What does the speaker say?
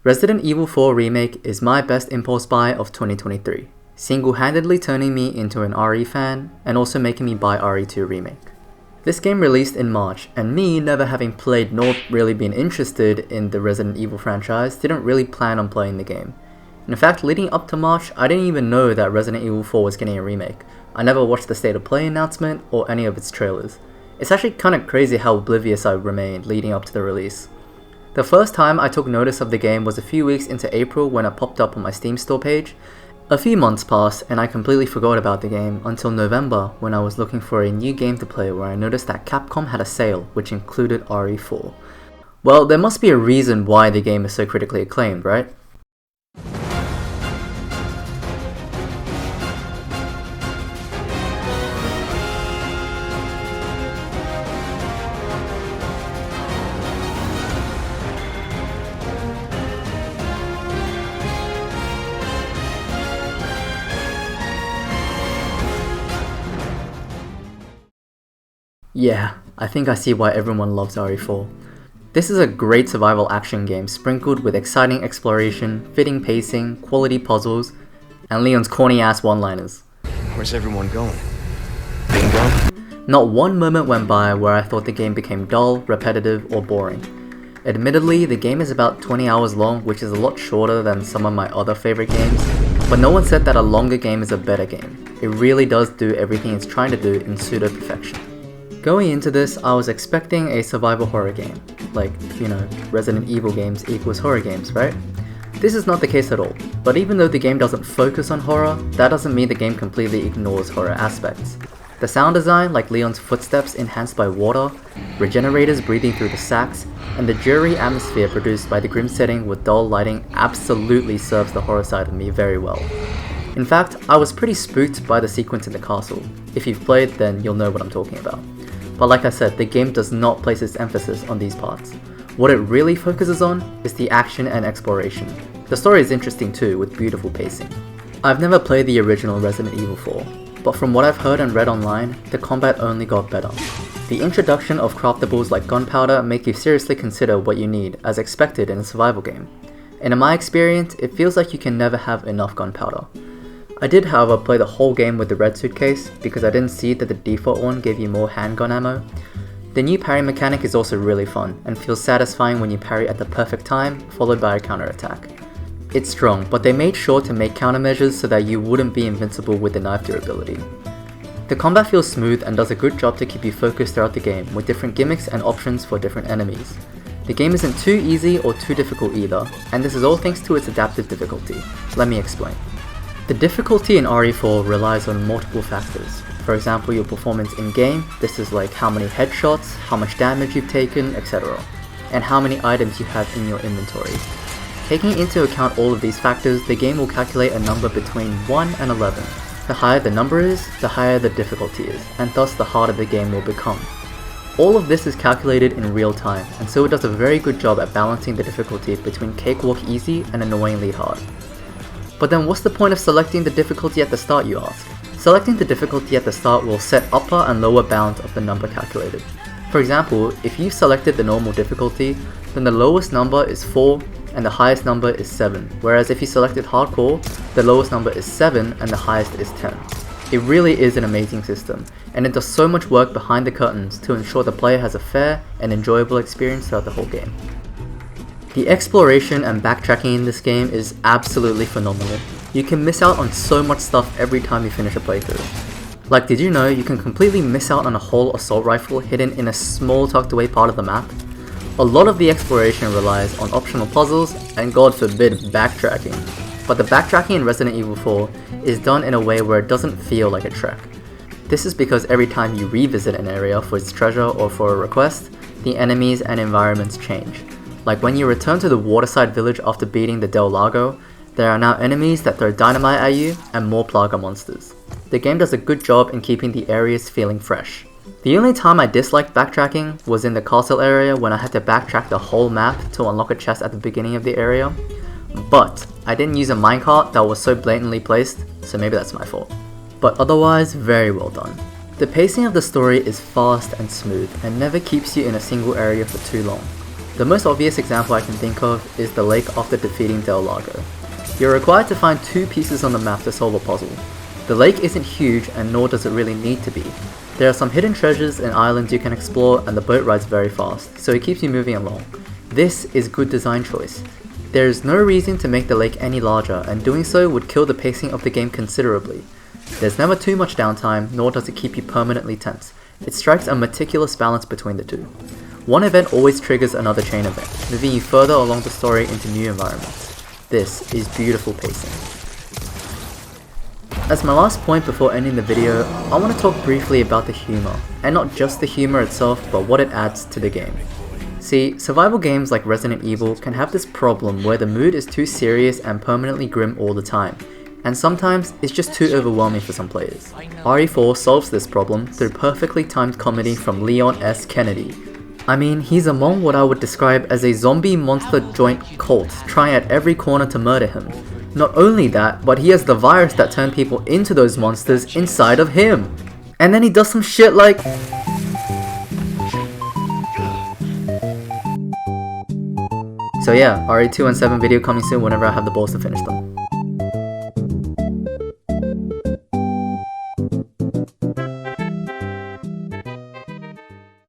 Resident Evil 4 Remake is my best impulse buy of 2023, single-handedly turning me into an RE fan and also making me buy RE2 Remake. This game released in March, and me, never having played nor really been interested in the Resident Evil franchise, didn't really plan on playing the game. In fact, leading up to March, I didn't even know that Resident Evil 4 was getting a remake. I never watched the State of Play announcement or any of its trailers. It's actually kinda crazy how oblivious I remained leading up to the release. The first time I took notice of the game was a few weeks into April when it popped up on my Steam store page. A few months passed and I completely forgot about the game until November when I was looking for a new game to play, where I noticed that Capcom had a sale which included RE4. Well, there must be a reason why the game is so critically acclaimed, right? Yeah, I think I see why everyone loves RE4. This is a great survival action game sprinkled with exciting exploration, fitting pacing, quality puzzles, and Leon's corny ass one-liners. Where's everyone going? Bingo? Not one moment went by where I thought the game became dull, repetitive, or boring. Admittedly, the game is about 20 hours long, which is a lot shorter than some of my other favorite games, but no one said that a longer game is a better game. It really does do everything it's trying to do in pseudo-perfection. Going into this, I was expecting a survival horror game. Like, Resident Evil games equals horror games, right? This is not the case at all, but even though the game doesn't focus on horror, that doesn't mean the game completely ignores horror aspects. The sound design, like Leon's footsteps enhanced by water, regenerators breathing through the sacks, and the dreary atmosphere produced by the grim setting with dull lighting absolutely serves the horror side of me very well. In fact, I was pretty spooked by the sequence in the castle. If you've played, then you'll know what I'm talking about. But like I said, the game does not place its emphasis on these parts. What it really focuses on is the action and exploration. The story is interesting too, with beautiful pacing. I've never played the original Resident Evil 4, but from what I've heard and read online, the combat only got better. The introduction of craftables like gunpowder make you seriously consider what you need, as expected in a survival game. And in my experience, it feels like you can never have enough gunpowder. I did, however, play the whole game with the red suitcase because I didn't see that the default one gave you more handgun ammo. The new parry mechanic is also really fun and feels satisfying when you parry at the perfect time, followed by a counterattack. It's strong, but they made sure to make countermeasures so that you wouldn't be invincible with the knife durability. The combat feels smooth and does a good job to keep you focused throughout the game, with different gimmicks and options for different enemies. The game isn't too easy or too difficult either, and this is all thanks to its adaptive difficulty. Let me explain. The difficulty in RE4 relies on multiple factors. For example, your performance in-game, this is like how many headshots, how much damage you've taken, etc. And how many items you have in your inventory. Taking into account all of these factors, the game will calculate a number between 1 and 11. The higher the number is, the higher the difficulty is, and thus the harder the game will become. All of this is calculated in real time, and so it does a very good job at balancing the difficulty between cakewalk easy and annoyingly hard. But then what's the point of selecting the difficulty at the start, you ask? Selecting the difficulty at the start will set upper and lower bounds of the number calculated. For example, if you selected the normal difficulty, then the lowest number is 4 and the highest number is 7, whereas if you selected hardcore, the lowest number is 7 and the highest is 10. It really is an amazing system, and it does so much work behind the curtains to ensure the player has a fair and enjoyable experience throughout the whole game. The exploration and backtracking in this game is absolutely phenomenal. You can miss out on so much stuff every time you finish a playthrough. Like, did you know you can completely miss out on a whole assault rifle hidden in a small tucked away part of the map? A lot of the exploration relies on optional puzzles and, God forbid, backtracking. But the backtracking in Resident Evil 4 is done in a way where it doesn't feel like a trek. This is because every time you revisit an area for its treasure or for a request, the enemies and environments change. Like when you return to the waterside village after beating the Del Lago, there are now enemies that throw dynamite at you and more Plaga monsters. The game does a good job in keeping the areas feeling fresh. The only time I disliked backtracking was in the castle area when I had to backtrack the whole map to unlock a chest at the beginning of the area. But I didn't use a minecart that was so blatantly placed, so maybe that's my fault. But otherwise, very well done. The pacing of the story is fast and smooth and never keeps you in a single area for too long. The most obvious example I can think of is the lake after defeating Del Lago. You're required to find 2 pieces on the map to solve a puzzle. The lake isn't huge and nor does it really need to be. There are some hidden treasures and islands you can explore and the boat rides very fast, so it keeps you moving along. This is good design choice. There is no reason to make the lake any larger, and doing so would kill the pacing of the game considerably. There's never too much downtime, nor does it keep you permanently tense. It strikes a meticulous balance between the two. One event always triggers another chain event, moving you further along the story into new environments. This is beautiful pacing. As my last point before ending the video, I want to talk briefly about the humor, and not just the humor itself, but what it adds to the game. See, survival games like Resident Evil can have this problem where the mood is too serious and permanently grim all the time, and sometimes it's just too overwhelming for some players. RE4 solves this problem through perfectly timed comedy from Leon S. Kennedy. I mean, he's among what I would describe as a zombie monster joint cult trying at every corner to murder him. Not only that, but he has the virus that turned people into those monsters inside of him. And then he does some shit like... So yeah, RE2 and 7 video coming soon whenever I have the balls to finish them.